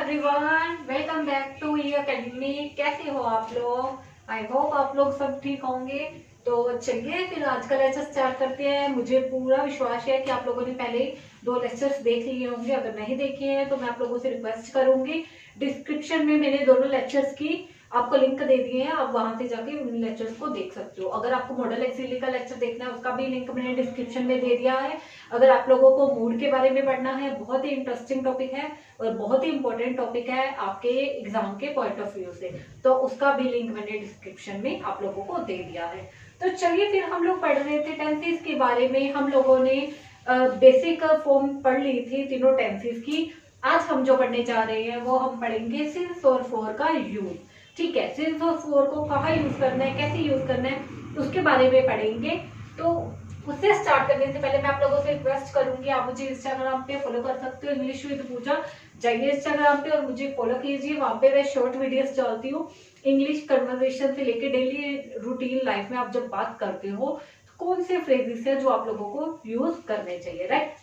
Everyone, welcome back to E Academy. कैसे हो आप लोग? आई होप आप लोग सब ठीक होंगे। तो चलिए फिर आज का लेक्चर स्टार्ट करते हैं। मुझे पूरा विश्वास है कि आप लोगों ने पहले 2 लेक्चर्स देख लिए होंगे। अगर नहीं देखे हैं तो मैं आप लोगों से रिक्वेस्ट करूंगी, डिस्क्रिप्शन में मैंने दोनों लेक्चर्स की आपको लिंक दे दिए हैं, आप वहां से जाके उन लेक्चर्स को देख सकते हो। अगर आपको मॉडल एक्सिली का लेक्चर देखना है उसका भी लिंक मैंने डिस्क्रिप्शन में दे दिया है। अगर आप लोगों को मूड के बारे में पढ़ना है, बहुत ही इंटरेस्टिंग टॉपिक है और बहुत ही इंपॉर्टेंट टॉपिक है आपके एग्जाम के पॉइंट ऑफ व्यू से, तो उसका भी लिंक मैंने डिस्क्रिप्शन में आप लोगों को दे दिया है। तो चलिए फिर हम लोग पढ़ रहे थे टेंसेस के बारे में। हम लोगों ने बेसिक फॉर्म पढ़ ली थी तीनों टेंसेस की। आज हम जो पढ़ने जा रहे हैं वो हम पढ़ेंगे सिंस और फॉर का यूज। ठीक है, सिंस और फॉर को कहाँ यूज करना है, कैसे यूज करना है, उसके बारे में पढ़ेंगे। तो उससे स्टार्ट करने से पहले मैं आप लोगों से रिक्वेस्ट करूंगी, आप मुझे इंस्टाग्राम पे फॉलो कर सकते हो, इंग्लिश विद पूजा। जाइए इंस्टाग्राम पे और मुझे फॉलो कीजिए। वहां पे मैं शॉर्ट वीडियोस डालती हूँ इंग्लिश कन्वर्सेशन से लेके डेली रूटीन लाइफ में आप जब बात करते हो तो कौन से फ्रेजेस है जो आप लोगों को यूज करने चाहिए, राइट।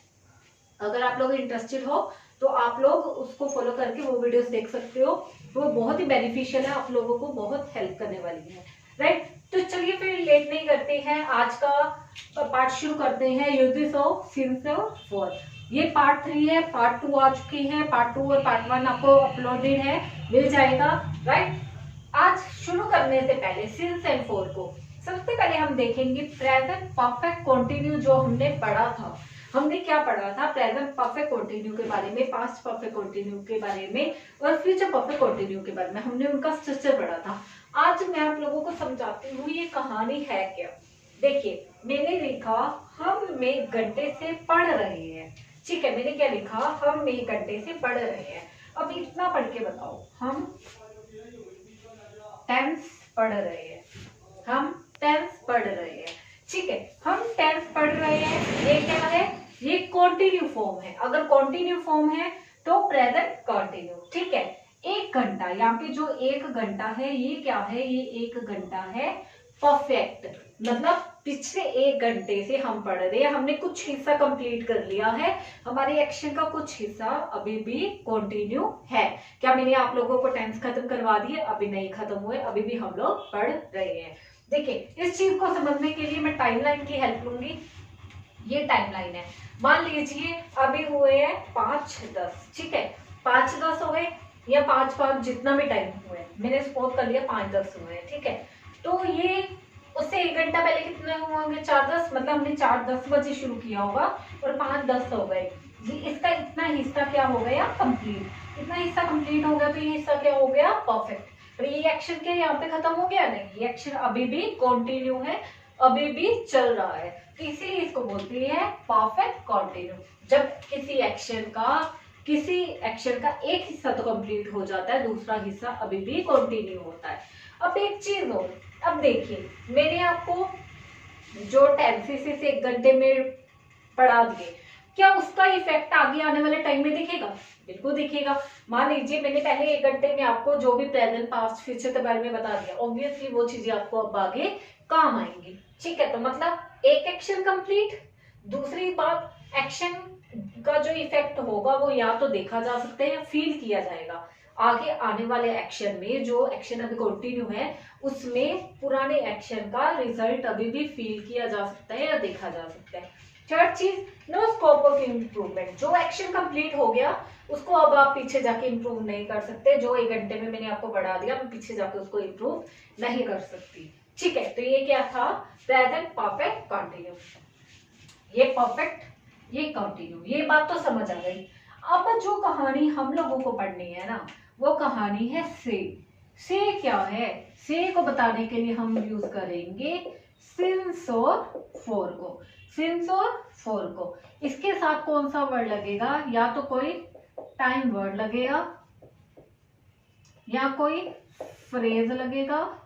अगर आप लोग इंटरेस्टेड हो तो आप लोग उसको फॉलो करके वो वीडियोस देख सकते हो। वो बहुत ही बेनिफिशियल है, आप लोगों को बहुत हेल्प करने वाली है, राइट। तो चलिए फिर लेट नहीं करते हैं, आज का पार्ट शुरू करते हैं। यूजेस ऑफ सिंस और फॉर। ये पार्ट 3 है, पार्ट 2 आ चुकी है। पार्ट 2 और पार्ट 1 आपको अपलोडेड है, मिल जाएगा, राइट। आज शुरू करने से पहले सिंस एंड फॉर को सबसे पहले हम देखेंगे प्रेजेंट परफेक्ट कंटिन्यू। जो हमने पढ़ा था, हमने क्या पढ़ा था? प्रेजेंट परफेक्ट कंटिन्यू के बारे में, पास्ट परफेक्ट कंटिन्यू के बारे में और फ्यूचर परफेक्ट कंटिन्यू के बारे में हमने उनका स्ट्रक्चर पढ़ा था। आज मैं आप लोगों को समझाती हूँ ये कहानी है क्या। देखिए, मैंने लिखा हम में घंटे से पढ़ रहे हैं। ठीक है, मैंने क्या लिखा? हम में घंटे से पढ़ रहे हैं। अब इतना पढ़ के बताओ, हम टेंस पढ़ रहे हैं, हम टेंस पढ़ रहे हैं। ठीक है, हम टेंस पढ़ रहे हैं। ये क्या है? ये कॉन्टिन्यू फॉर्म है। अगर कॉन्टिन्यू फॉर्म है तो प्रेजेंट कॉन्टिन्यू। ठीक है, 1 घंटा, यहाँ पे जो 1 घंटा है ये क्या है? ये 1 घंटा है परफेक्ट, मतलब पिछले 1 घंटे से हम पढ़ रहे हैं। हमने कुछ हिस्सा कंप्लीट कर लिया है, हमारे एक्शन का कुछ हिस्सा अभी भी कंटिन्यू है। क्या मैंने आप लोगों को टेंस खत्म करवा दिए? अभी नहीं खत्म हुए, अभी भी हम लोग पढ़ रहे हैं। देखिए, इस चीज को समझने के लिए मैं टाइमलाइन की हेल्प लूंगी। ये टाइमलाइन है। मान लीजिए अभी हुए हैं 5-10, ठीक है, 5-10 हो गए या 5-5 जितना भी टाइम हुए, मैंने सपोज कर लिया 5-10 हुए हैं। ठीक है, तो ये उससे 1 घंटा पहले कितने होंगे? 4-10, मतलब हमने 4-10 बजे शुरू किया होगा और 5-10 हो गए। इसका इतना हिस्सा क्या हो गया? कंप्लीट। इतना हिस्सा कंप्लीट हो गया तो ये हिस्सा क्या हो गया? परफेक्ट। और ये एक्शन क्या यहाँ पे खत्म हो गया? नहीं, ये एक्शन अभी भी कंटिन्यू है, अभी भी चल रहा है, तो इसीलिए इसको बोलती है परफेक्ट कंटिन्यू। जब किसी एक्शन का एक हिस्सा तो कंप्लीट हो जाता है, दूसरा हिस्सा अभी भी कंटिन्यू होता है। अब एक चीज हो, अब देखिए, मैंने आपको जो टेंसेस 1 घंटे में पढ़ा दिए, क्या उसका इफेक्ट आगे आने वाले टाइम में दिखेगा? बिल्कुल दिखेगा। मान लीजिए मैंने पहले 1 घंटे में आपको जो भी प्रेजेंट पास्ट फ्यूचर के बारे में बता दिया, ऑब्वियसली वो चीजें आपको अब आगे काम आएंगी। ठीक है, तो मतलब एक एक्शन कंप्लीट। दूसरी बात, एक्शन का जो इफेक्ट होगा वो या तो देखा जा सकता है या फील किया जाएगा। आगे आने वाले एक्शन में, जो एक्शन अभी कंटिन्यू है उसमें पुराने एक्शन का रिजल्ट अभी भी फील किया जा सकता है या देखा जा सकता है। थर्ड चीज, नो स्कोप ऑफ इम्प्रूवमेंट। जो एक्शन कंप्लीट हो गया उसको अब आप पीछे जाके इम्प्रूव नहीं कर सकते। जो 1 घंटे में मैंने आपको बढ़ा दिया, मैं पीछे जाके उसको इम्प्रूव नहीं कर सकती। ठीक है, तो ये क्या था? Present perfect continue. ये परफेक्ट, ये कंटिन्यू, ये बात तो समझ आ गई। अब जो कहानी हम लोगों को पढ़नी है ना, वो कहानी है से। से क्या है? से को बताने के लिए हम यूज करेंगे सिंस और फॉर को। सिंस और फॉर को, इसके साथ कौन सा वर्ड लगेगा? या तो कोई टाइम वर्ड लगेगा, या कोई फ्रेज लगेगा,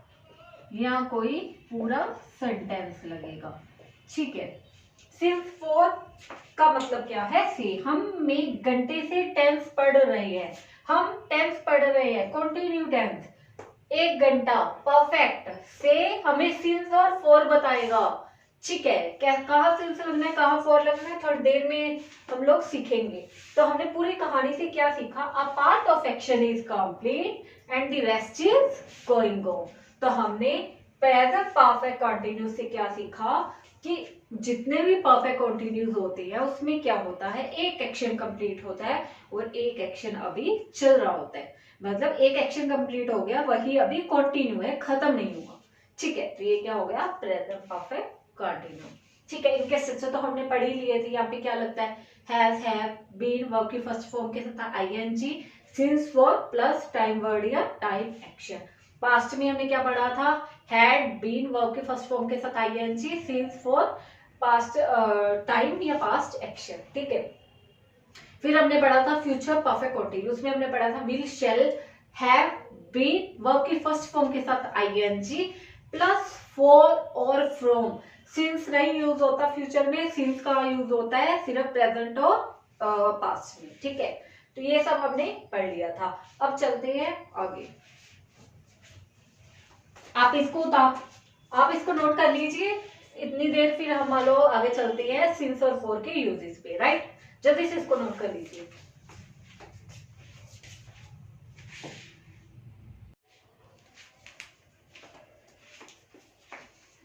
या कोई पूरा सेंटेंस लगेगा। ठीक है, सिंस फॉर का मतलब क्या है? से। हम में घंटे से टेंस पढ़ रहे हैं, हम टेंस पढ़ रहे हैं, कंटिन्यू टेंस, 1 घंटा परफेक्ट। से हमें सिंस और फॉर बताएगा। ठीक है, क्या कहाँ सिंस लगना है, कहाँ फॉर लगना है, थोड़ी देर में हम लोग सीखेंगे। तो हमने पूरी कहानी से क्या सीखा, a part of action is complete and the rest is going on. तो हमने प्रेजेंट परफेक्ट कंटिन्यूस से क्या सीखा कि जितने भी परफेक्ट कंटिन्यूस होते हैं उसमें क्या होता है, एक एक्शन कंप्लीट होता है और एक एक्शन अभी चल रहा होता है। मतलब एक एक्शन कंप्लीट हो गया, वही अभी कंटिन्यू है, खत्म नहीं हुआ। ठीक है, तो ये क्या हो गया, प्रेजेंट परफेक्ट कंटिन्यू। ठीक है, इनके स्ट्रक्चर तो हमने पढ़ ही लिए थे। यहाँ पे क्या लगता है, हैज, हैव, बीन, वर्ब की फर्स्ट फॉर्म के साथ ING, since, for plus time word या टाइम एक्शन। पास्ट में हमने क्या पढ़ा था, हैड, बीन, वर्ब के फर्स्ट फॉर्म के साथ ING, since, for past time या पास्ट एक्शन। ठीक है, फिर हमने पढ़ा था फ्यूचर परफेक्ट कंटिन्यूस में हमने पढ़ा था will, shall, have, been, verb की फर्स्ट फॉर्म के साथ आईएनजी प्लस फॉर और फ्रॉम। सिंस नहीं यूज होता फ्यूचर में, सिंस का यूज होता है सिर्फ प्रेजेंट और पास्ट में। ठीक है, तो ये सब हमने पढ़ लिया था। अब चलते हैं आगे। आप इसको नोट कर लीजिए इतनी देर, फिर हम लोग आगे चलते हैं सिंस और फॉर के यूजेस पे। राइट, जल्दी से इसको नोट कर लीजिए।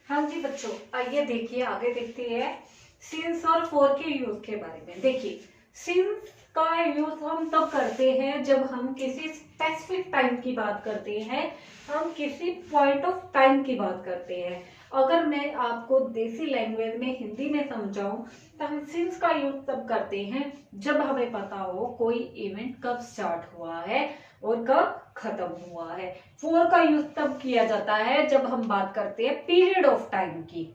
हाँ जी बच्चों, आइए देखिए, आगे देखते हैं सिंस और फॉर के यूज के बारे में। देखिए, सिंस का यूज हम तब करते हैं जब हम किसी स्पेसिफिक टाइम की बात करते हैं, हम किसी पॉइंट ऑफ टाइम की बात करते हैं। अगर मैं आपको देसी लैंग्वेज में हिंदी में समझाऊं तो हम सिंस का यूज तब करते हैं जब हमें पता हो कोई इवेंट कब स्टार्ट हुआ है और कब खत्म हुआ है। फॉर का यूज तब किया जाता है जब हम बात करते हैं पीरियड ऑफ टाइम की,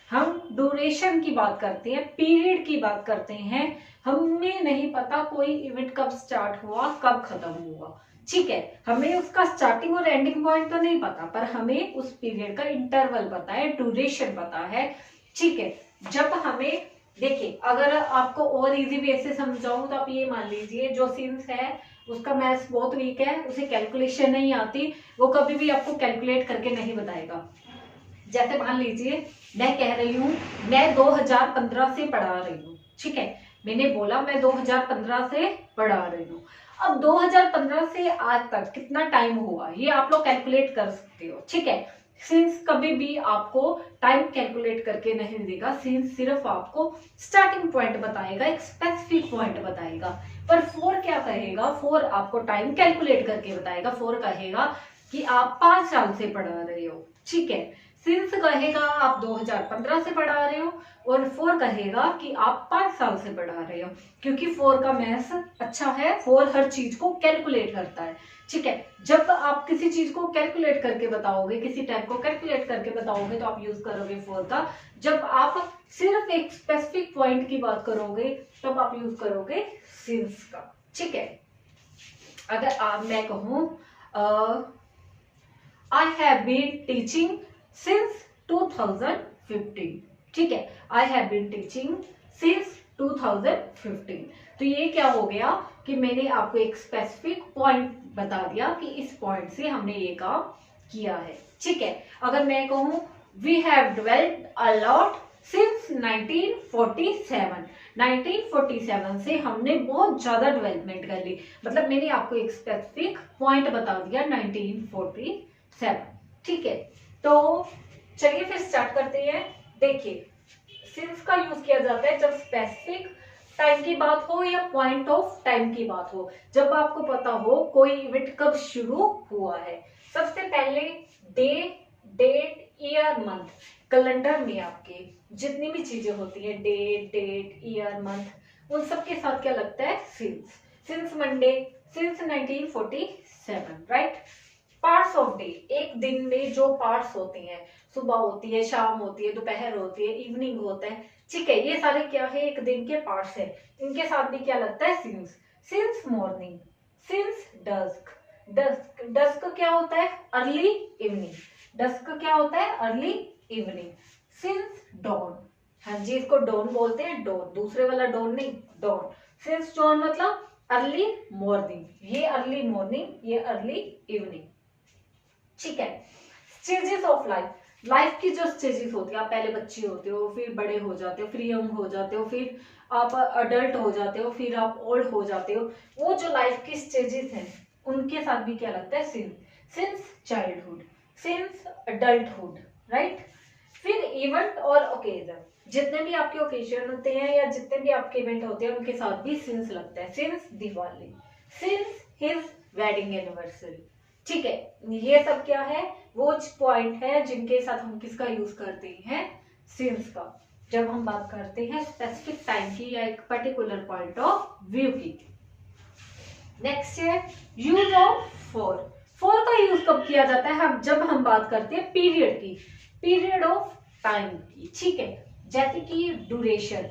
हम ड्यूरेशन की बात करते हैं, पीरियड की बात करते हैं। हमें नहीं पता कोई इवेंट कब स्टार्ट हुआ कब खत्म हुआ। ठीक है, हमें उसका स्टार्टिंग और एंडिंग पॉइंट तो नहीं पता, पर हमें उस पीरियड का इंटरवल पता है, ड्यूरेशन पता है। ठीक है, जब हमें, देखिए अगर आपको और इजी वे से समझाऊं तो आप ये मान लीजिए जो सिंस है उसका मैथ्स बहुत वीक है, उसे कैलकुलेशन नहीं आती, वो कभी भी आपको कैलकुलेट करके नहीं बताएगा। जैसे मान लीजिए मैं कह रही हूँ मैं 2015 से पढ़ा रही हूँ। ठीक है, मैंने बोला मैं 2015 से पढ़ा रही हूँ। अब 2015 से आज तक कितना टाइम हुआ ये आप लोग कैलकुलेट कर सकते हो। ठीक है, सिंस कभी भी आपको टाइम कैलकुलेट करके नहीं देगा, सिंस सिर्फ आपको स्टार्टिंग पॉइंट बताएगा, एक स्पेसिफिक पॉइंट बताएगा। पर फोर क्या कहेगा, फोर आपको टाइम कैलकुलेट करके बताएगा। फोर कहेगा कि आप 5 साल से पढ़ा रहे हो। ठीक है, सिंस कहेगा आप 2015 से पढ़ा रहे हो और फोर कहेगा कि आप 5 साल से पढ़ा रहे हो, क्योंकि फोर का मैथ्स अच्छा है, फोर हर चीज को कैलकुलेट करता है। ठीक है, जब आप किसी चीज को कैलकुलेट करके बताओगे, किसी टाइम को कैलकुलेट करके बताओगे तो आप यूज करोगे फोर का। जब आप सिर्फ एक स्पेसिफिक पॉइंट की बात करोगे तब आप यूज करोगे सिंस का। ठीक है, अगर मैं कहूं I have been teaching since 2015। ठीक है, I have been teaching since 2015। तो ये क्या हो गया कि मैंने आपको एक स्पेसिफिक पॉइंट बता दिया कि इस पॉइंट से हमने ये काम किया है। ठीक है, अगर मैं कहूं we have developed a lot since 1947, 1947 से हमने बहुत ज्यादा डेवलपमेंट कर ली, मतलब मैंने आपको एक स्पेसिफिक पॉइंट बता दिया 1947। ठीक है, तो चलिए फिर स्टार्ट करते हैं। देखिए, सिंस का यूज किया जाता है जब स्पेसिफिक टाइम की बात हो या पॉइंट ऑफ टाइम की बात हो, जब आपको पता हो कोई इवेंट कब शुरू हुआ है। सबसे पहले day, date, year, month, calendar में आपके जितनी भी चीजें होती है, डेट, डेट, ईयर, मंथ, उन सब के साथ क्या लगता है, since. Since Monday, since 1947। Right, parts of day, एक दिन में जो पार्ट्स होती हैं, सुबह होती है, शाम होती है, दोपहर होती है, इवनिंग होता है। ठीक है, ये सारे क्या है, एक दिन के पार्ट्स है, इनके साथ भी क्या लगता है, since. Since morning, since dusk, dusk, dusk क्या होता है, अर्ली इवनिंग, डस्क क्या होता है, अर्ली इवनिंग। सिंस डॉन, हाँ जी इसको डॉन बोलते हैं, डॉन, दूसरे वाला डॉन नहीं, डॉन। सिंस डॉन मतलब अर्ली मॉर्निंग, ये अर्ली मॉर्निंग, ये अर्ली इवनिंग। ठीक है, स्टेजेस ऑफ लाइफ, लाइफ की जो स्टेजेस होती है, आप पहले बच्चे होते हो, फिर बड़े हो जाते हो, फिर यंग हो जाते हो, फिर आप अडल्ट हो जाते हो, फिर आप ओल्ड हो जाते हो, वो जो लाइफ की स्टेजेस हैं उनके साथ भी क्या लगता है, since childhood, since adulthood, right. फिर इवेंट और ओकेजन, जितने भी आपके ओकेजन होते हैं या जितने भी आपके इवेंट होते हैं उनके साथ भी सिंस लगता है। Since Diwali, since his wedding anniversary, ठीक है। ये सब क्या है, वो पॉइंट है जिनके साथ हम किसका यूज करते हैं, सिंस का, जब हम बात करते हैं स्पेसिफिक टाइम की या एक पर्टिकुलर पॉइंट ऑफ व्यू की। नेक्स्ट है यूज ऑफ फॉर। फॉर का यूज कब किया जाता है, जब हम बात करते हैं पीरियड की, पीरियड ऑफ टाइम की, ठीक है। जैसे कि ड्यूरेशन,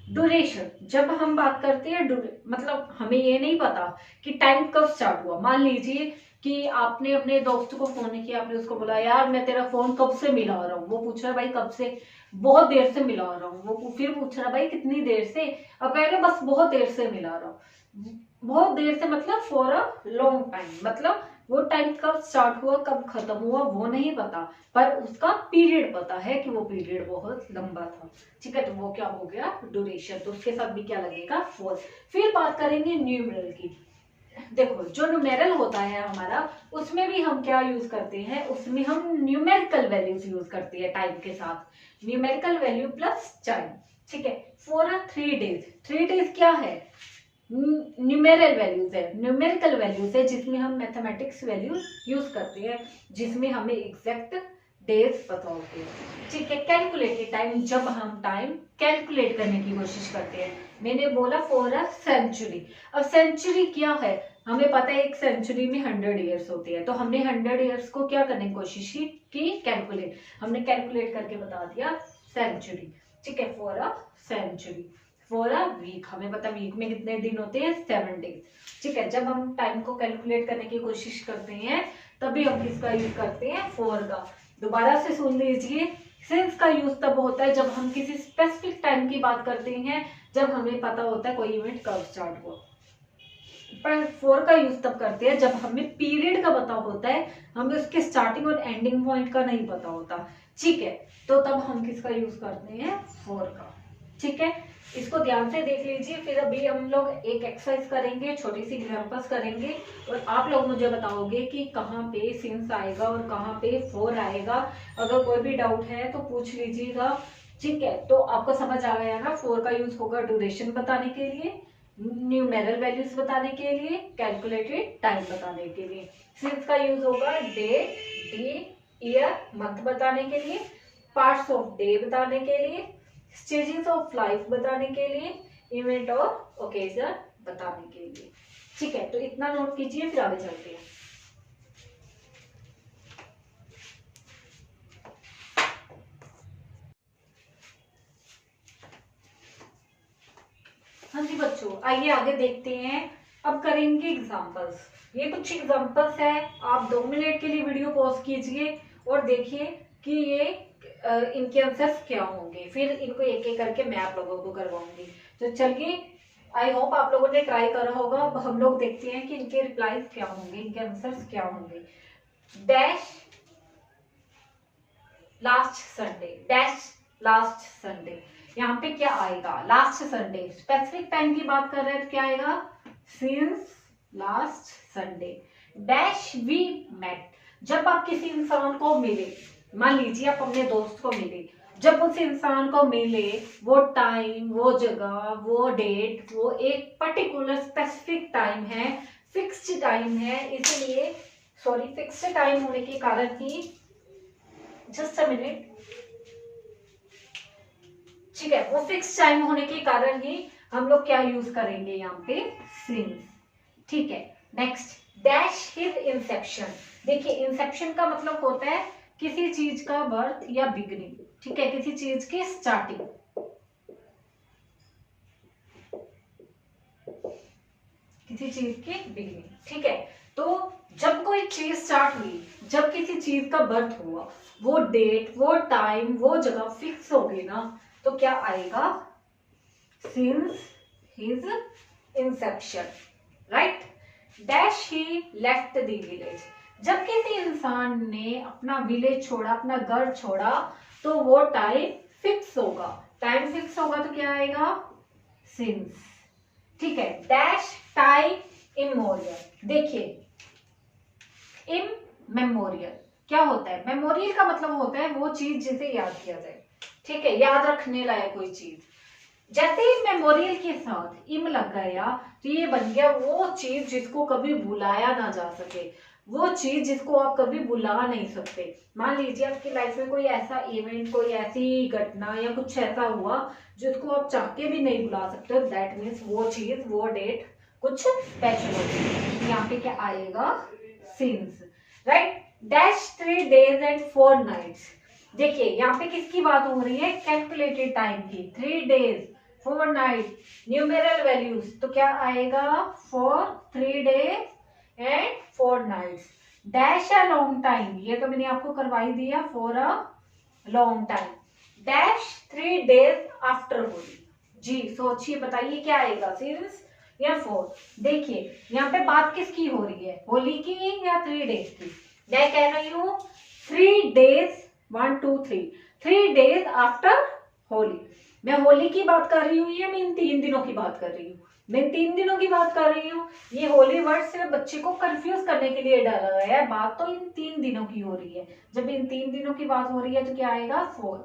ड्यूरेशन जब हम बात करते हैं, मतलब हमें ये नहीं पता कि टाइम कब स्टार्ट हुआ। मान लीजिए कि आपने अपने दोस्त को फोन किया, आपने उसको बोला यार मैं तेरा फोन कब से मिला रहा हूँ, वो पूछ रहा है भाई कब से, बहुत देर से मिला रहा हूँ। वो फिर पूछ रहा है भाई कितनी देर से, अब कह रहे बस बहुत देर से मिला रहा हूँ। बहुत देर से मतलब फॉर अ लॉन्ग टाइम, मतलब वो टाइम कब स्टार्ट हुआ कब खत्म हुआ वो नहीं पता, पर उसका पीरियड पता है कि वो पीरियड बहुत लंबा था, ठीक है। तो वो क्या हो गया, ड्यूरेशन, तो उसके साथ भी क्या लगेगा, फॉर। फिर बात करेंगे न्यूमेरल की। देखो जो न्यूमेरल होता है हमारा, उसमें भी हम क्या यूज करते हैं, उसमें हम न्यूमेरिकल वैल्यूज यूज करते हैं टाइम के साथ, न्यूमेरिकल वैल्यू प्लस टाइम, ठीक है। फॉर 3 डेज, 3 डेज क्या है, न्यूमेरल वैल्यूज है, न्यूमेरिकल वैल्यूज है जिसमें हम मैथमेटिक्स वैल्यू यूज करते हैं, जिसमें हमें एग्जैक्ट डेज पता होते हैं, ठीक है। कैलकुलेटेड टाइम, जब हम टाइम कैलकुलेट करने की कोशिश करते हैं। मैंने बोला फॉर अ सेंचुरी, अब सेंचुरी क्या है, हमें पता है एक सेंचुरी में 100 ईयर्स होते हैं, तो हमने 100 ईयर्स को क्या करने की कोशिश की कैलकुलेट, हमने कैलकुलेट करके बता दिया सेंचुरी, ठीक है। For a century. For a week, हमें पता वीक में कितने दिन होते हैं, 7 डेज, ठीक है। जब हम टाइम को कैलकुलेट करने की कोशिश करते हैं तभी हम किसका यूज करते हैं, फॉर का। दोबारा से सुन लीजिए, सिंस का यूज तब होता है जब हम किसी स्पेसिफिक टाइम की बात करते हैं, जब हमें पता होता है कोई इवेंट कब स्टार्ट हुआ। पर फॉर का यूज तब करते हैं जब हमें पीरियड का पता होता है, हमें उसके स्टार्टिंग और एंडिंग पॉइंट का नहीं पता होता, ठीक है। तो तब हम किसका यूज करते हैं, फॉर का, ठीक है। इसको ध्यान से देख लीजिए। फिर अभी हम लोग एक एक्सरसाइज करेंगे, छोटी सी एग्जांपल्स करेंगे, और आप लोग मुझे बताओगे कि कहाँ पे सिंस आएगा और कहाँ पे फॉर आएगा। अगर कोई भी डाउट है तो पूछ लीजिएगा, ठीक है। तो आपको समझ आ गया ना, फॉर का यूज होगा ड्यूरेशन बताने के लिए, न्यूमेरल वैल्यूज बताने के लिए, कैलकुलेटेड टाइम बताने के लिए। सिंस का यूज होगा डेट, डे, ईयर, मंथ बताने के लिए, पार्ट्स ऑफ डे बताने के लिए, स्टेजेस ऑफ लाइफ बताने के लिए, इवेंट और ओकेजन बताने के लिए, ठीक है। तो इतना नोट कीजिए, फिर आगे चलते हैं। हाँ जी बच्चों, आइए आगे देखते हैं। अब करेंगे एग्जांपल्स। ये कुछ एग्जांपल्स है, आप 2 मिनट के लिए वीडियो पॉज कीजिए और देखिए कि ये इनके आंसर्स क्या होंगे, फिर इनको एक एक करके मैं आप लोगों को करवाऊंगी। तो चलिए, आई होप आप लोगों ने ट्राई करा होगा। अब हम लोग देखते हैं कि इनके रिप्लाईज क्या होंगे, इनके आंसर्स क्या होंगे। Dash last Sunday, dash last Sunday, यहाँ पे क्या आएगा, लास्ट संडे। स्पेसिफिक टाइम की बात कर रहे हैं तो क्या आएगा, since last Sunday. Dash we met, जब आप किसी इंसान को मिले, मान लीजिए आप अपने दोस्त को मिले, जब उस इंसान को मिले, वो टाइम, वो जगह, वो डेट, वो एक पर्टिकुलर स्पेसिफिक टाइम है, फिक्स्ड टाइम है, इसलिए सॉरी फिक्स्ड टाइम होने के कारण ही, जस्ट अ मिनट, ठीक है, वो फिक्स टाइम होने के कारण ही हम लोग क्या यूज करेंगे यहाँ पे, सिंस, ठीक है। Next, dash his Inception. देखिए इंसेप्शन का मतलब होता है किसी चीज का बर्थ या बिगनिंग, ठीक है, किसी चीज की स्टार्टिंग, किसी चीज की बिगनिंग, ठीक है। तो जब कोई चीज स्टार्ट हुई, जब किसी चीज का बर्थ हुआ, वो डेट, वो टाइम, वो जगह फिक्स होगी ना, तो क्या आएगा, since his Inception, right. Dash he left the village, जब किसी इंसान ने अपना विलेज छोड़ा, अपना घर छोड़ा, तो वो टाइम फिक्स होगा। टाइम फिक्स होगा तो क्या आएगा? सिंस। ठीक है। Dash time immemorial. देखिए इम मेमोरियल क्या होता है? मेमोरियल का मतलब होता है वो चीज जिसे याद किया जाए। ठीक है, याद रखने लायक कोई चीज। जैसे ही मेमोरियल के साथ इम लग गया तो ये बन गया वो चीज जिसको कभी भुलाया ना जा सके, वो चीज जिसको आप कभी भुला नहीं सकते। मान लीजिए आपकी लाइफ में कोई ऐसा इवेंट, कोई ऐसी घटना या कुछ ऐसा हुआ जिसको आप चाह के भी नहीं भुला सकते, दैट मीन्स वो चीज, वो डेट कुछ स्पेशल होती है। यहाँ पे क्या आएगा? Since. Right. Dash 3 days and 4 nights। देखिए यहाँ पे किसकी बात हो रही है? कैलकुलेटेड टाइम की। 3 days 4 nights, न्यूमेरल वैल्यूज, तो क्या आएगा? 4 3 days and 4 nights। Dash a long time, ये तो मैंने आपको करवाई दिया, for a long time. Dash 3 days after Holi. जी सोचिए, बताइए क्या आएगा? सिंस या 4। देखिए यहाँ पे बात किसकी हो रही है? होली की या 3 days की? मैं कह रही हूँ 3 days 1 2 3 3 days आफ्टर होली। मैं होली की बात कर रही हूँ या मैं इन 3 दिनों की बात कर रही हूँ? मैं 3 दिनों की बात कर रही हूँ। ये होली वर्ड सिर्फ बच्चे को कंफ्यूज करने के लिए डाला गया है, बात तो इन 3 दिनों की हो रही है। जब इन 3 दिनों की बात हो रही है तो क्या आएगा? 4।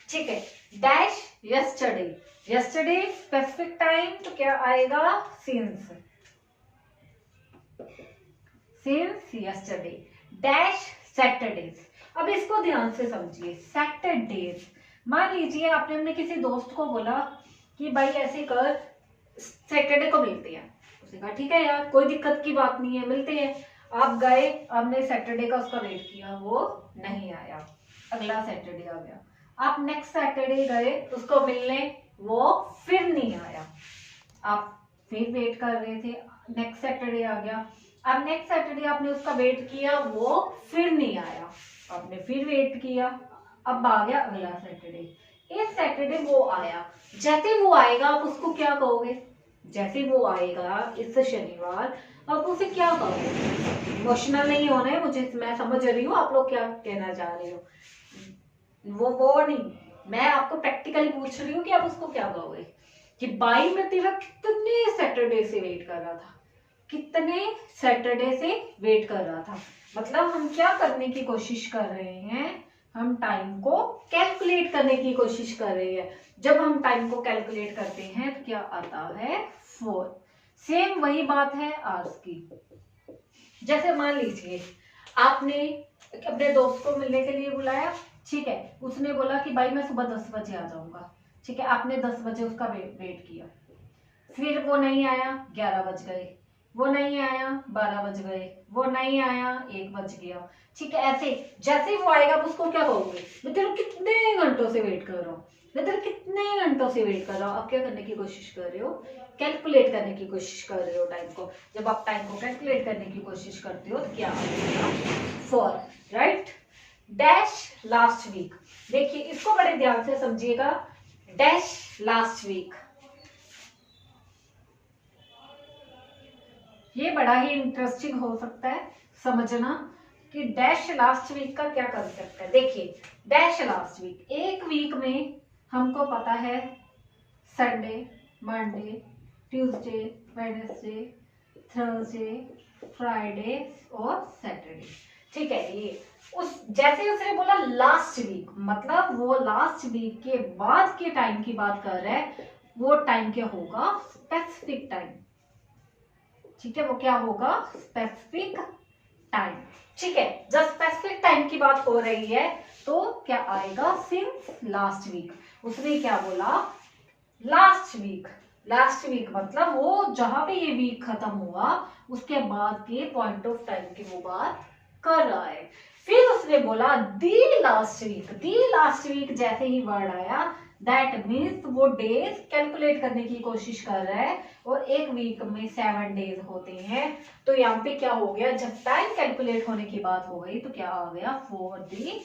ठीक है। Dash yesterday, yesterday specific time, तो क्या आएगा? Since. Since yesterday. Dash Saturdays. अब इसको ध्यान से समझिए। सैटरडेज, मान लीजिए आपने अपने किसी दोस्त को बोला कि भाई ऐसे कर, सैटरडे को मिलते हैं। उसने कहा ठीक है यार, कोई दिक्कत की बात नहीं है, मिलते हैं। आप गए, आपने सैटरडे का उसका वेट किया, वो नहीं आया। अगला सैटरडे आ गया, आप नेक्स्ट सैटरडे गए उसको मिलने, वो फिर नहीं आया। आप फिर वेट कर रहे थे, नेक्स्ट सैटरडे आ गया। अब नेक्स्ट सैटरडे आपने उसका वेट किया, वो फिर नहीं आया। आपने फिर वेट किया, अब आ गया अगला सैटरडे। इस सैटरडे वो आया। जैसे वो आएगा आप उसको क्या कहोगे? जैसे वो आएगा इस शनिवार, आप उसे क्या कहोगे? इमोशनल नहीं होना है मुझे, मैं समझ रही हूँ आप लोग क्या कहना चाह रहे हो। वो नहीं, मैं आपको प्रैक्टिकली पूछ रही हूँ कि आप उसको क्या कहोगे कि भाई मैं तेरा कितने सैटरडे से वेट कर रहा था, कितने सैटरडे से वेट कर रहा था। मतलब हम क्या करने की कोशिश कर रहे हैं? हम टाइम को कैलकुलेट करने की कोशिश कर रहे हैं। जब हम टाइम को कैलकुलेट करते हैं तो क्या आता है? 4। सेम वही बात है आवर्स की। जैसे मान लीजिए आपने अपने दोस्त को मिलने के लिए बुलाया, ठीक है, उसने बोला कि भाई मैं सुबह 10 बजे आ जाऊंगा। ठीक है, आपने 10 बजे उसका वेट किया, फिर वो नहीं आया, 11 बज गए, वो नहीं आया, 12 बज गए, वो नहीं आया, 1 बज गया। ठीक है, ऐसे जैसे ही वो आएगा आप उसको क्या कहोगे? मैं तेरे कितने घंटों से वेट कर रहा हूँ, मैं तेरे कितने घंटों से वेट कर रहा हूँ। आप क्या करने की कोशिश कर रहे हो? कैलकुलेट करने की कोशिश कर रहे हो टाइम को। जब आप टाइम को कैलकुलेट करने की कोशिश करते हो तो क्या आएगा? 4। राइट। Dash last week. देखिए इसको बड़े ध्यान से समझिएगा। डैश लास्ट वीक, ये बड़ा ही इंटरेस्टिंग हो सकता है समझना कि डैश लास्ट वीक का क्या कंसेप्ट है। देखिए डैश लास्ट वीक, एक वीक में हमको पता है Sunday, Monday, Tuesday, Wednesday, Thursday, Friday और सैटरडे। ठीक है, ये उस जैसे उसने बोला लास्ट वीक, मतलब वो लास्ट वीक के बाद के टाइम की बात कर रहा है। वो टाइम क्या होगा? Specific time. ठीक है, वो क्या होगा? Specific time. ठीक है, जब स्पेसिफिक टाइम की बात हो रही है तो क्या आएगा? Since last week. उसने क्या बोला? Last week. लास्ट वीक मतलब वो जहां पे ये वीक खत्म हुआ उसके बाद के पॉइंट ऑफ टाइम की वो बात कर रहा है। फिर उसने बोला the last week. The last week जैसे ही वर्ड आया, दैट मीन्स वो डेज कैलकुलेट करने की कोशिश कर रहा है। और एक वीक में 7 डेज होते हैं, तो यहाँ पे क्या हो गया? जब टाइम कैलकुलेट होने की बात हो गई तो क्या आ गया? 4 दी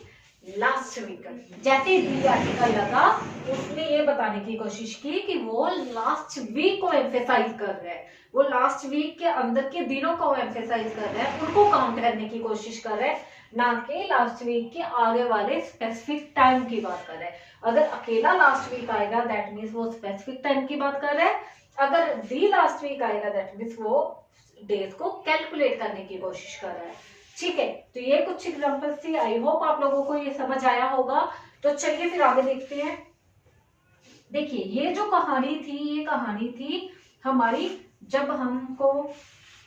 लास्ट वीक। जैसे ही आर्टिकल लगा उसने ये बताने की कोशिश की कि वो लास्ट वीक को एम्फेसाइज कर रहा है, वो लास्ट वीक के अंदर के दिनों को एम्फेसाइज कर रहा है, उनको काउंट करने की कोशिश कर रहा है, ना कि लास्ट वीक के आगे वाले स्पेसिफिक टाइम की बात कर रहा है। अगर अकेला लास्ट वीक आएगा दैट मीन्स वो स्पेसिफिक टाइम की बात कर रहा है, अगर दी लास्ट वीक आएगा दैट मीन्स वो डेज को कैलकुलेट करने की कोशिश कर रहा है। ठीक है, तो ये कुछ एग्जांपल्स थी। आई होप आप लोगों को ये समझ आया होगा। तो चलिए फिर आगे देखते हैं। देखिए ये जो कहानी थी, ये कहानी थी हमारी जब हमको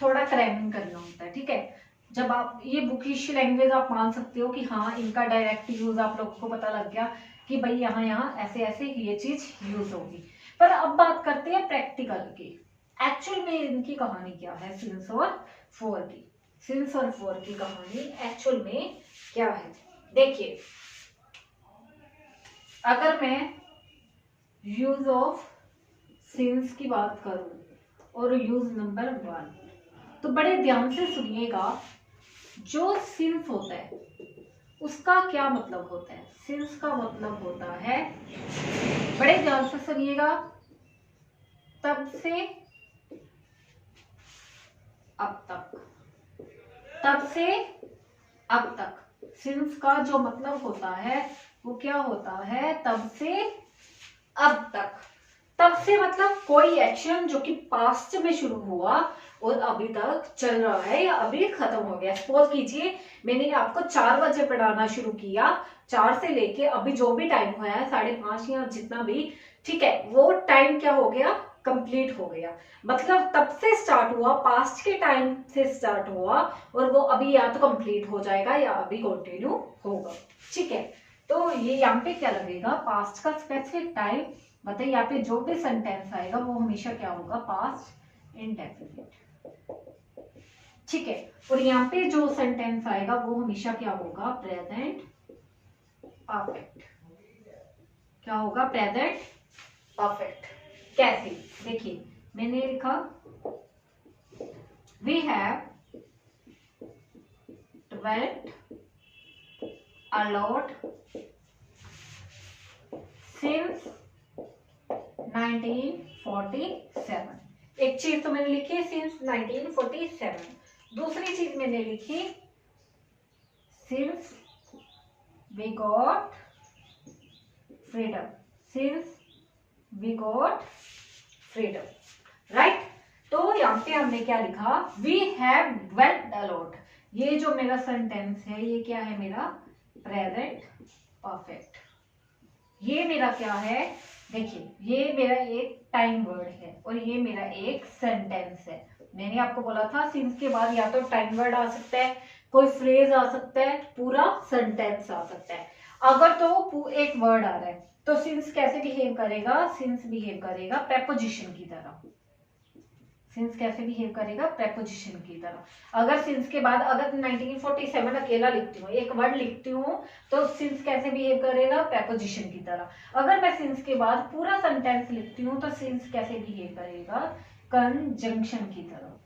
थोड़ा क्रैमिंग करना होता है। ठीक है, जब आप ये बुकिश लैंग्वेज आप मान सकते हो कि हाँ इनका डायरेक्ट यूज आप लोगों को पता लग गया कि भाई यहाँ यहाँ ऐसे ऐसे ये चीज यूज होगी। पर अब बात करते हैं प्रैक्टिकल की। एक्चुअल में इनकी कहानी क्या है, सिंस और फोर की। सिंस और फोर की कहानी एक्चुअल में क्या है, देखिए अगर मैं यूज ऑफ सिंस की बात करूं और यूज नंबर 1, तो बड़े ध्यान से सुनिएगा। जो सिंस होता है उसका क्या मतलब होता है। सिंस का मतलब होता है, बड़े ध्यान से सुनिएगा, तब से अब तक। तब से अब तक सिंस का जो मतलब होता है वो क्या होता है, तब से अब तक। तब से मतलब कोई एक्शन जो कि पास्ट में शुरू हुआ और अभी तक चल रहा है या अभी खत्म हो गया। सपोज कीजिए मैंने आपको 4 बजे पढ़ाना शुरू किया, 4 से लेके अभी जो भी टाइम हुआ है 5:30 या जितना भी, ठीक है, वो टाइम क्या हो गया, कंप्लीट हो गया। मतलब तब से स्टार्ट हुआ, पास्ट के टाइम से स्टार्ट हुआ और वो अभी या तो कंप्लीट हो जाएगा या अभी कंटिन्यू होगा। ठीक है, तो ये यहाँ पे क्या लगेगा, पास्ट का स्पेसिफिक टाइम। मतलब यहाँ पे जो भी सेंटेंस आएगा वो हमेशा क्या होगा, पास्ट इंडेफिनिट। ठीक है, और यहाँ पे जो सेंटेंस आएगा वो हमेशा क्या होगा, प्रेजेंट परफेक्ट। क्या होगा, प्रेजेंट परफेक्ट। कैसे, देखिए मैंने लिखा we have dwelt a lot since 1947। एक चीज तो मैंने लिखी सिंस 1947। दूसरी चीज मैंने लिखी since we got freedom. Since we got freedom, right. तो यहाँ पे हमने क्या लिखा, we have dwelt a lot। ये जो मेरा सेंटेंस है ये क्या है, मेरा प्रेजेंट परफेक्ट। ये मेरा क्या है, देखिए ये मेरा एक टाइम वर्ड है और ये मेरा एक सेंटेंस है। मैंने आपको बोला था सिंस के बाद या तो टाइम वर्ड आ सकता है, कोई फ्रेज आ सकता है, पूरा सेंटेंस आ सकता है। अगर तो एक वर्ड आ रहा है तो सिंस कैसे बिहेव करेगा, सिंस बिहेव करेगा प्रेपोजिशन की तरह। सिंस कैसे बिहेव करेगा, प्रेपोजिशन की तरह। अगर सिंस के बाद अगर 1947 अकेला लिखती हूँ, एक वर्ड लिखती हूँ, तो सिंस कैसे बिहेव करेगा, प्रेपोजिशन की तरह। अगर मैं सिंस के बाद पूरा सेंटेंस लिखती हूँ तो सिंस कैसे बिहेव करेगा, कंजंक्शन की तरह।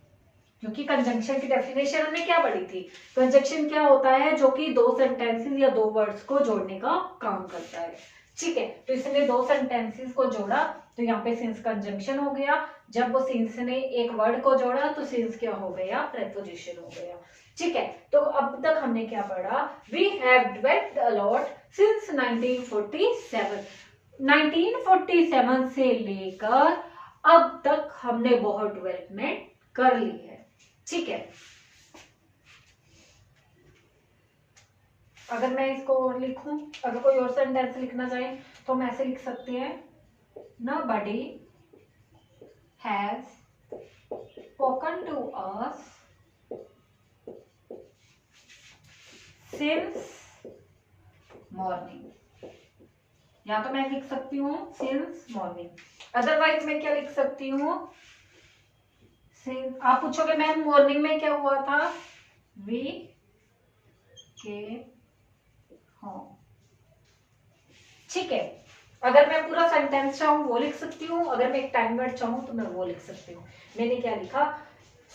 क्योंकि कंजंक्शन की डेफिनेशन हमने क्या पढ़ी थी, कंजंक्शन क्या होता है, जो कि दो सेंटेंसेस या दो वर्ड्स को जोड़ने का काम करता है। ठीक है, तो इसने दो सेंटेंसेस को जोड़ा तो यहाँ पे सिंस कंजंक्शन हो गया। जब वो सिंस ने एक वर्ड को जोड़ा तो सिंस क्या हो गया, प्रेपोजिशन हो गया। ठीक है, तो अब तक हमने क्या पढ़ा, we have dwelt a lot since 1947। 1947 से लेकर अब तक हमने बहुत डेवलपमेंट कर ली है। ठीक है, अगर मैं इसको और लिखूं, अगर कोई और सेंटेंस लिखना चाहे तो हम ऐसे लिख सकते हैं, nobody has spoken to us since morning। या तो मैं लिख सकती हूँ since morning, अदरवाइज मैं क्या लिख सकती हूँ, आप पूछोगे मैम मॉर्निंग में क्या हुआ था, वी केम होम। ठीक है, अगर मैं पूरा सेंटेंस चाहूँ वो लिख सकती हूँ, अगर मैं एक टाइम वर्ड चाहूँ तो मैं वो लिख सकती हूँ। मैंने क्या लिखा,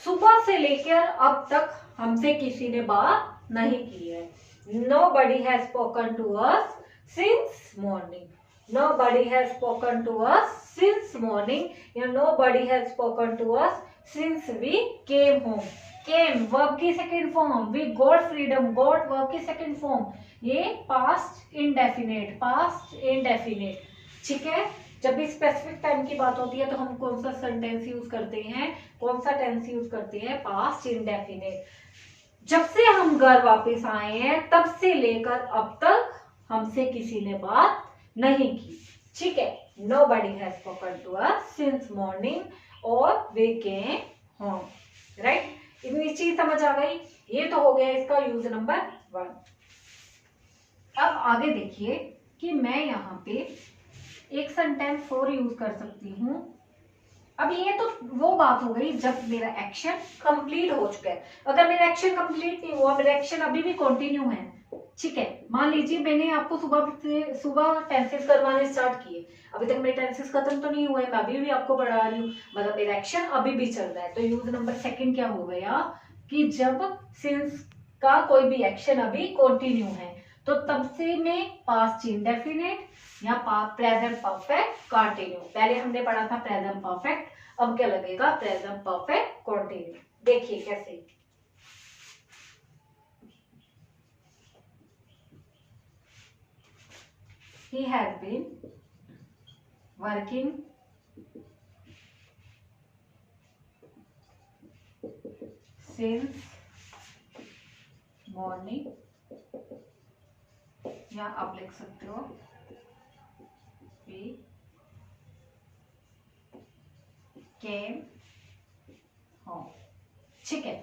सुबह से लेकर अब तक हमसे किसी ने बात नहीं की है। Nobody has spoken to us since morning. Nobody has spoken to us since morning. या nobody has spoken to us since we came home. Came verb की second form, we got freedom, got verb की second form, ये past indefinite, past indefinite, ठीक है। जब भी specific time की बात होती है तो हम कौन सा सेंटेंस यूज करते हैं, कौन सा टेंस यूज करते हैं, पास्ट इंडेफिनेट। जब से हम घर वापस आए हैं तब से लेकर अब तक हमसे किसी ने बात नहीं की, ठीक है। Nobody has spoken to us since morning और we came home, राइट। इतनी चीज समझ आ गई। ये तो हो गया इसका यूज नंबर 1। अब आगे देखिए कि मैं यहाँ पे एक सेंटेंस और यूज कर सकती हूँ। अब ये तो वो बात हो गई जब मेरा एक्शन कंप्लीट हो चुका है। अगर मेरा एक्शन कंप्लीट नहीं हुआ, मेरा एक्शन अभी भी कंटिन्यू है, ठीक है। मान लीजिए मैंने आपको सुबह टेंसेस करवाने स्टार्ट किए, अभी तक मेरे टेंसेस खत्म तो नहीं हुए, मैं अभी भी आपको पढ़ा रही हूँ, मतलब मेरा एक्शन अभी भी चल रहा है। तो यूज नंबर 2 क्या हो गया कि जब सिंस का कोई भी एक्शन अभी कंटिन्यू है तो तब से में पास्ट इंडेफिनेट या प्रेजेंट परफेक्ट कंटिन्यू। पहले हमने पढ़ा था प्रेजेंट परफेक्ट, अब क्या लगेगा, प्रेजेंट परफेक्ट कंटिन्यू। देखिए कैसे, he has been working since morning, या आप लिख सकते हो we came home, ठीक है।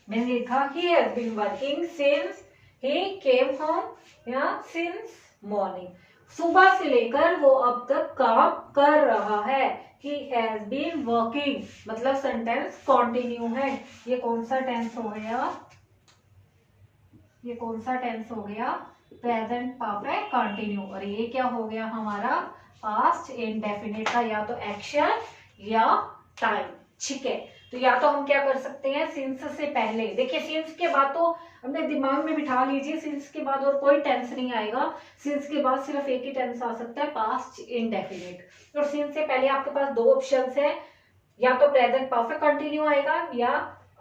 मैंने लिखा he has been working since he came home या since morning, सुबह से लेकर वो अब तक काम कर रहा है। he has been working मतलब सेंटेंस कंटिन्यू है। ये कौन सा टेंस हो गया, ये कौन सा टेंस हो गया, प्रेजेंट परफेक्ट कंटिन्यू। और ये क्या हो गया हमारा, पास्ट इंडेफिनिट का या तो एक्शन या टाइम, ठीक है। तो या तो हम क्या कर सकते हैं, सिंस से पहले, देखिए सिंस के बाद तो अपने दिमाग में बिठा लीजिए, सिंस के बाद और कोई टेंस नहीं आएगा, सिंस के बाद सिर्फ एक ही टेंस आ सकता है, पास्ट इंडेफिनिट। और सिंस से पहले आपके पास 2 ऑप्शंस है, या तो प्रेजेंट परफेक्ट कंटिन्यू आएगा या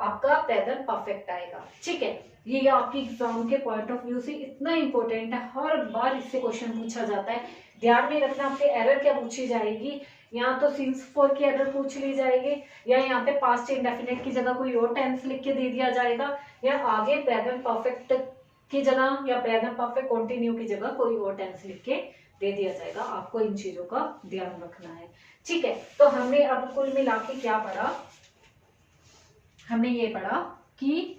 आपका प्रेजेंट परफेक्ट आएगा, ठीक है। ये आपकी एग्जाम के पॉइंट ऑफ व्यू से इतना इंपॉर्टेंट है, हर बार इससे क्वेश्चन पूछा जाता है। ध्यान में रखना आपके एरर क्या पूछी जाएगी, यहाँ तो सिंस फॉर की एरर पूछ ली जाएगी, या यहाँ पे पास्ट इंडेफिनिट की जगह कोई और टेंस लिख के दे दिया जाएगा, या आगे प्रेजेंट परफेक्ट की जगह या प्रेजेंट परफेक्ट कंटिन्यू की जगह कोई और टेंस लिख के दे दिया जाएगा। आपको इन चीजों का ध्यान रखना है, ठीक है। तो हमने अब कुल मिला के क्या पढ़ा, हमने ये पढ़ा कि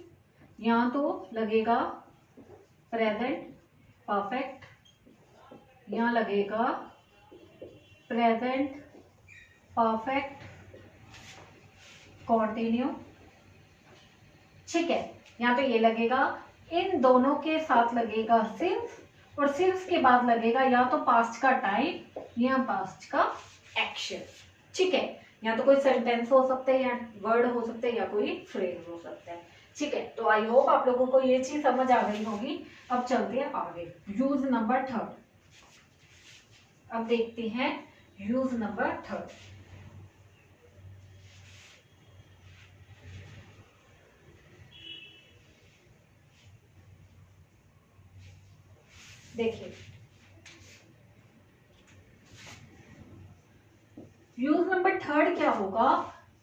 यहाँ तो लगेगा प्रेजेंट परफेक्ट, यहाँ लगेगा प्रेजेंट परफेक्ट कंटिन्यू, ठीक है। यहाँ तो ये लगेगा, इन दोनों के साथ लगेगा सिंस, और सिंस के बाद लगेगा या तो पास्ट का टाइम या पास्ट का एक्शन, ठीक है। या तो कोई सेंटेंस हो सकता है, या वर्ड हो सकता है, या कोई फ्रेज हो सकता है, ठीक है। तो आई होप आप लोगों को ये चीज समझ आ गई होगी। अब चलते हैं आगे, यूज नंबर 3। अब देखते हैं यूज नंबर 3। देखिए यूज नंबर 3 क्या होगा,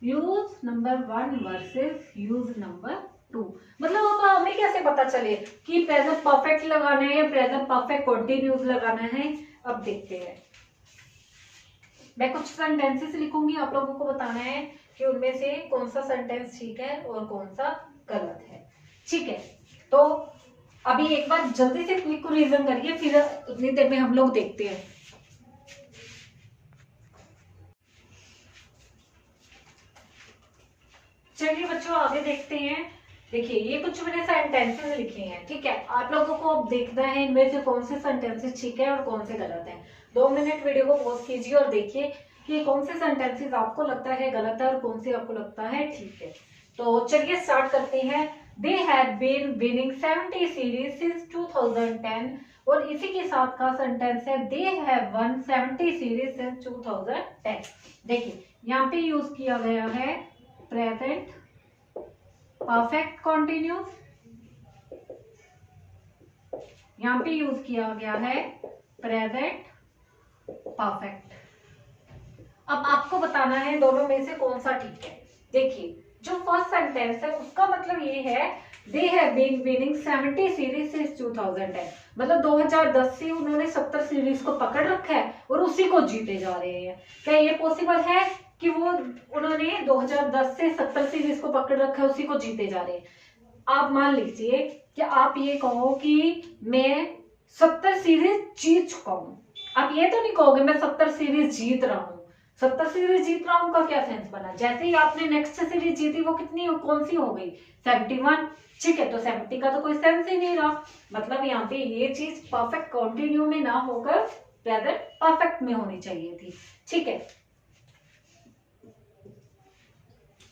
use number 1 versus use number 2। मतलब अब हमें कैसे पता चले कि प्रेजेंट परफेक्ट लगाना है या प्रेजेंट परफेक्ट कंटिन्यूस लगाना है। अब देखते हैं, मैं कुछ सेंटेंसेस लिखूंगी, आप लोगों को बताना है कि उनमें से कौन सा सेंटेंस ठीक है और कौन सा गलत है, ठीक है। तो अभी एक बार जल्दी से क्विक रिवीजन करिए, फिर उतनी देर में हम लोग देखते हैं। चलिए बच्चों आगे देखते हैं। देखिए ये कुछ मैंने सेंटेंसेस लिखे हैं, ठीक है। आप लोगों को अब देखना है इनमें से कौन से सेंटेंसेस ठीक है और कौन से गलत हैं। 2 मिनट वीडियो को पॉज कीजिए और देखिए कि कौन से सेंटेंसेस आपको लगता है गलत है और कौन से आपको लगता है ठीक है। तो चलिए स्टार्ट करते हैं। They have been winning 70 series since 2010, और इसी के साथ का सेंटेंस है they have won 70 series since 2010। देखिए यहाँ पे यूज किया गया है प्रेजेंट परफेक्ट कंटिन्यूस, यहाँ पे यूज किया गया है प्रेजेंट परफेक्ट। अब आपको बताना है दोनों में से कौन सा ठीक है। देखिए जो फर्स्ट सेंटेंस है उसका मतलब ये है they have been winning 70 series since 2010, मतलब 2010 से उन्होंने 70 सीरीज को पकड़ रखा है और उसी को जीते जा रहे हैं। क्या ये पॉसिबल है कि वो उन्होंने 2010 से 70 सीरीज को पकड़ रखा है उसी को जीते जा रहे हैं? आप मान लीजिए कि आप ये कहो कि मैं 70 सीरीज जीत चुका हूं, आप ये तो नहीं कहोगे मैं 70 सीरीज जीत रहा हूं। 70 सीरीज जीत रहा हूं का क्या सेंस बना? जैसे ही आपने नेक्स्ट सीरीज जीती वो कितनी कौन सी हो गई? 71। ठीक है, तो 70 का तो कोई सेंस ही नहीं रहा। मतलब यहाँ पे ये चीज परफेक्ट कंटिन्यू में ना होकर प्रेजेंट परफेक्ट में होनी चाहिए थी। ठीक है,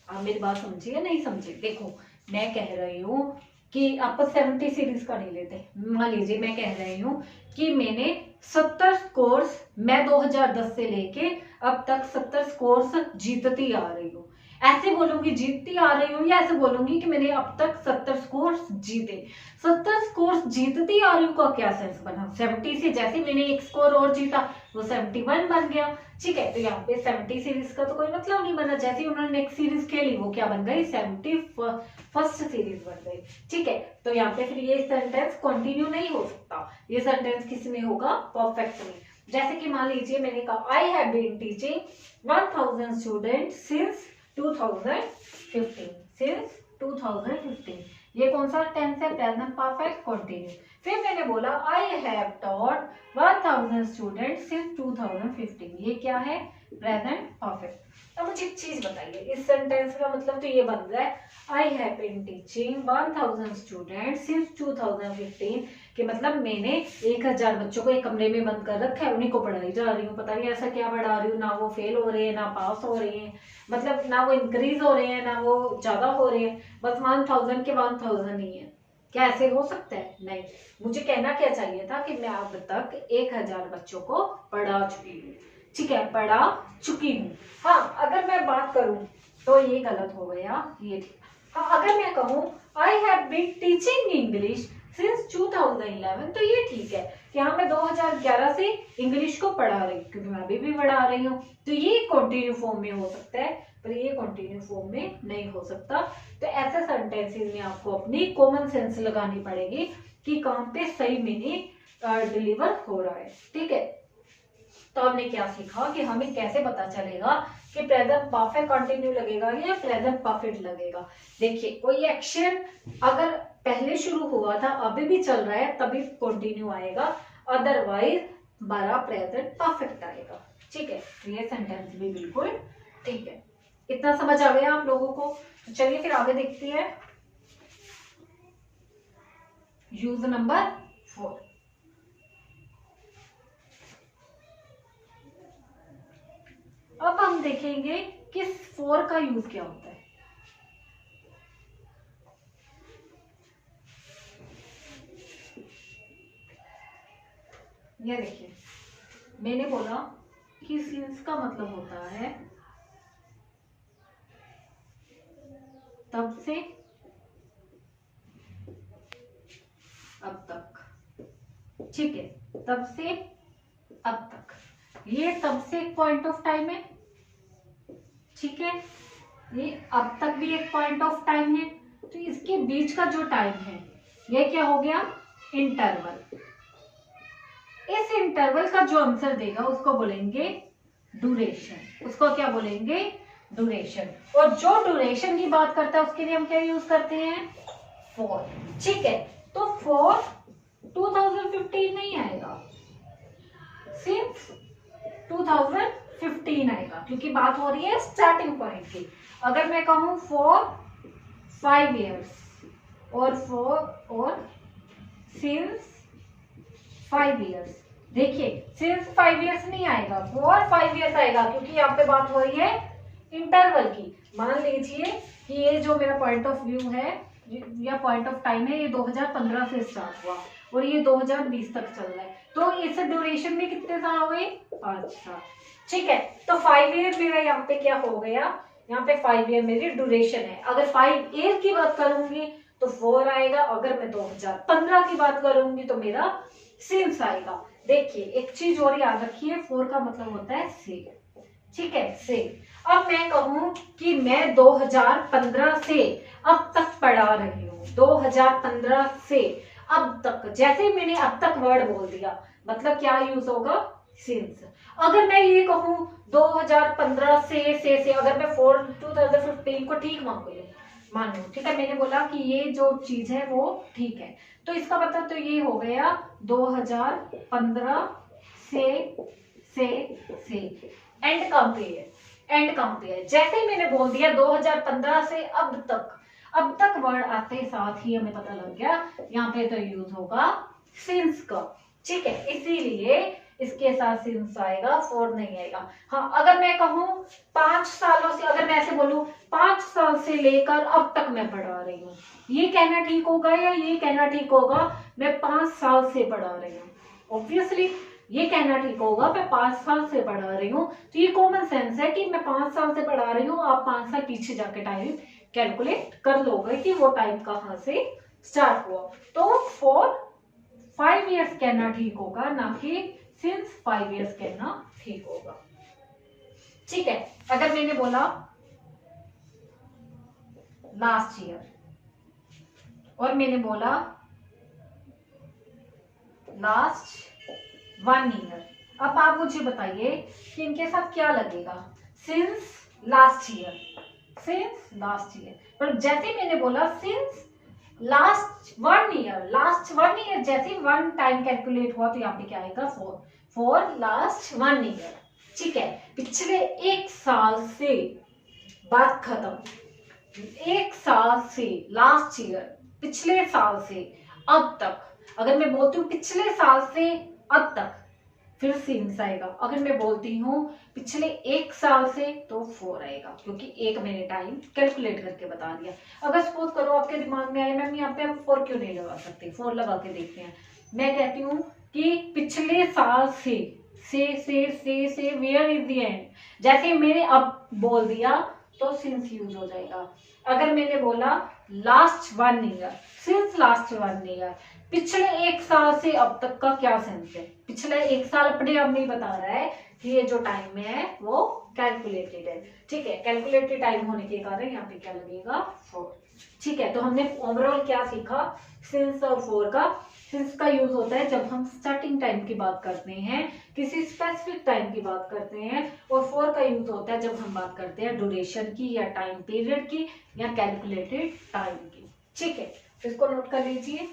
आप मेरी बात समझिए या नहीं समझे? देखो मैं कह रही हूँ कि आप 70 सीरीज का नहीं लेते। मान लीजिए मैं कह रही हूँ कि मैंने 70 स्कोर्स मैं 2010 से लेके अब तक 70 स्कोर्स जीतती आ रही हूँ। ऐसे बोलूंगी जीतती आ रही हूँ या ऐसे बोलूंगी कि मैंने अब तक 70 स्कोर्स जीते? 70 स्कोर्स जीतती आ रही हूँ का क्या सेंस बना? 70 से जैसे मैंने एक स्कोर और जीता वो 71 बन गया। ठीक है, तो यहाँ पे 70 सीरीज का तो कोई मतलब नहीं बना। जैसे उन्होंने नेक्स्ट सीरीज खेली वो क्या बन गई? 71st सीरीज बन गई। ठीक है, तो यहाँ पे फिर ये सेंटेंस कंटिन्यू नहीं हो सकता। ये सेंटेंस किस में होगा? परफेक्ट में। जैसे कि मान लीजिए मैंने कहा I have been teaching 1000 student since 2015, since 2015। ये कौन सा टेंस है? Present perfect continue. फिर मैंने बोला I have taught 1000 student since 2015। ये क्या है? Present perfect. अब मुझे एक चीज बताइए, इस सेंटेंस का मतलब तो ये बन रहा है I have been teaching 1000 student since 2015 कि मतलब मैंने 1000 बच्चों को एक कमरे में बंद कर रखा है, उन्हीं को पढ़ाई जा रही हूँ। पता नहीं ऐसा क्या पढ़ा रही हूँ, ना वो फेल हो रहे हैं ना पास हो रहे हैं, मतलब ना वो इंक्रीज हो रहे हैं ना वो ज्यादा हो रहे हैं, बस 1000 के 1000 ही है। क्या ऐसे हो सकता है? नहीं। मुझे कहना क्या चाहिए था कि मैं अब तक 1000 बच्चों को पढ़ा चुकी हूँ। ठीक है, पढ़ा चुकी हूँ। हाँ, अगर मैं बात करूं तो ये गलत हो गया, ये ठीक। हाँ, अगर मैं कहूँ I have been teaching English since 2011 तो ये ठीक है कि हाँ मैं 2011 से इंग्लिश को पढ़ा रही हूँ, क्योंकि मैं अभी भी पढ़ा रही हूँ, तो ये कंटिन्यू फॉर्म में हो सकता है, पर ये कंटिन्यू फॉर्म में नहीं हो सकता। तो ऐसे सेंटेंसेस में आपको अपनी कॉमन सेंस लगानी पड़ेगी कि कहाँ पे सही मीनिंग डिलीवर हो रहा है। ठीक है, तो हमने क्या सीखा कि हमें कैसे पता चलेगा कि प्रेजेंट परफेक्ट कंटिन्यू लगेगा या प्रेजेंट परफेक्ट लगेगा। देखिए कोई एक्शन अगर पहले शुरू हुआ था अभी भी चल रहा है तभी कंटिन्यू आएगा, अदरवाइज हमारा प्रेजेंट परफेक्ट आएगा। ठीक है, तो ये सेंटेंस भी बिल्कुल ठीक है। इतना समझ आ गया आप लोगों को? तो चलिए फिर आगे देखते हैं यूज नंबर 4। अब हम देखेंगे कि 4 का यूज क्या होता है। ये देखिए मैंने बोला कि सिंस का मतलब होता है तब से अब तक। ठीक है, तब से अब तक, ये तब से एक पॉइंट ऑफ टाइम है। ठीक है, ये अब तक भी एक पॉइंट ऑफ टाइम है, तो इसके बीच का जो टाइम है ये क्या हो गया? इंटरवल। इस इंटरवल का जो आंसर देगा उसको बोलेंगे ड्यूरेशन। उसको क्या बोलेंगे? ड्यूरेशन। और जो ड्यूरेशन की बात करता है उसके लिए हम क्या यूज करते हैं? 4। ठीक है, तो 4 2015 नहीं आएगा, सिंस 2015 आएगा, क्योंकि बात हो रही है स्टार्टिंग पॉइंट की। अगर मैं कहूं फॉर 5 years और सिंस 5 years, देखिए सिंस 5 years नहीं आएगा, फॉर 5 years आएगा, क्योंकि यहाँ पे बात हो रही है इंटरवल की। मान लीजिए कि ये जो मेरा पॉइंट ऑफ व्यू है या पॉइंट ऑफ टाइम है, ये 2015 से स्टार्ट हुआ और ये 2020 तक चल रहा है। तो इस ड्यूरेशन में कितने साल हो गए? 5 साल। ठीक है, तो 5 ईयर मेरा यहाँ पे क्या हो गया, यहाँ पे 5 ईयर मेरी ड्यूरेशन है। अगर 5 ईयर की बात करूंगी तो 4 आएगा, अगर मैं 2015 की बात करूंगी तो मेरा सिंस आएगा। देखिए एक चीज और याद रखिए, 4 का मतलब होता है से। ठीक है, से। अब मैं कहूं कि मैं 2015 से अब तक पढ़ा रही हूँ, 2015 से अब तक, जैसे मैंने अब तक वर्ड बोल दिया मतलब क्या यूज होगा? सिंस। अगर मैं ये कहूं 2015 से अगर मैं 2015 को ठीक मान लूं, ठीक है, मैंने बोला कि ये जो चीज है वो ठीक है, तो इसका मतलब तो ये हो गया 2015 से एंड कंपेयर। जैसे ही मैंने बोल दिया 2015 से अब तक वर्ड आते साथ ही हमें पता लग गया यहाँ पे तो यूज होगा सिंस का। ठीक है, इसीलिए इसके साथ सिंस आएगा, 4 नहीं आएगा। हाँ, अगर मैं कहूँ 5 सालों से, अगर मैं ऐसे बोलूं 5 साल से लेकर अब तक मैं पढ़ा रही हूँ, ये कहना ठीक होगा या ये कहना ठीक होगा मैं 5 साल से पढ़ा रही हूँ? ऑब्वियसली ये कहना ठीक होगा मैं 5 साल से पढ़ा रही हूँ। तो ये कॉमन सेंस है कि मैं 5 साल से पढ़ा रही हूँ, आप 5 साल पीछे जाके टाइम कैलकुलेट कर लोगे कि वो टाइम कहाँ से स्टार्ट हुआ। तो फॉर 5 इयर्स कहना ठीक होगा, ना कि सिंस 5 इयर्स कहना ठीक होगा। ठीक है, अगर मैंने बोला लास्ट ईयर और मैंने बोला लास्ट 1 ईयर, अब आप मुझे बताइए कि इनके साथ क्या लगेगा? सिंस लास्ट ईयर, पर जैसे मैंने बोला सिंस लास्ट 1 ईयर, जैसे 1 टाइम कैलकुलेट हुआ तो यहाँ पे क्या आएगा? 4 लास्ट 1 ईयर। ठीक है, पिछले 1 साल से, बात खत्म। 1 साल से लास्ट ईयर, पिछले साल से अब तक। अगर मैं बोलती हूँ पिछले साल से अब तक, फिर सिंस आएगा। अगर मैं बोलती हूँ पिछले 1 साल से तो 4 आएगा, क्योंकि एक मैंने टाइम कैलकुलेट करके बता दिया। अगर सपोज करो आपके दिमाग में आए मैम यहाँ पे हम 4 क्यों नहीं लगा सकते, 4 लगा के देखते हैं। मैं कहती हूँ कि पिछले साल से वेयर इज द एंड, जैसे मैंने अब बोल दिया तो सिंस यूज हो जाएगा। अगर मैंने बोला last 1 year, since last 1 year, पिछले 1 साल से अब तक का क्या सेंस है? पिछले 1 साल अपने आप नहीं बता रहा है कि ये जो टाइम है वो कैलकुलेटेड है। ठीक है, कैलकुलेटेड टाइम होने के कारण यहाँ पे क्या लगेगा? 4। ठीक है, तो हमने ओवरऑल क्या सीखा सिंस और 4 का? सिंस का यूज होता है जब हम स्टार्टिंग टाइम की बात करते हैं, किसी स्पेसिफिक टाइम की बात करते हैं, और 4 का यूज होता है जब हम बात करते हैं ड्यूरेशन की या टाइम पीरियड की या कैलकुलेटेड टाइम की। ठीक है, इसको नोट कर लीजिए।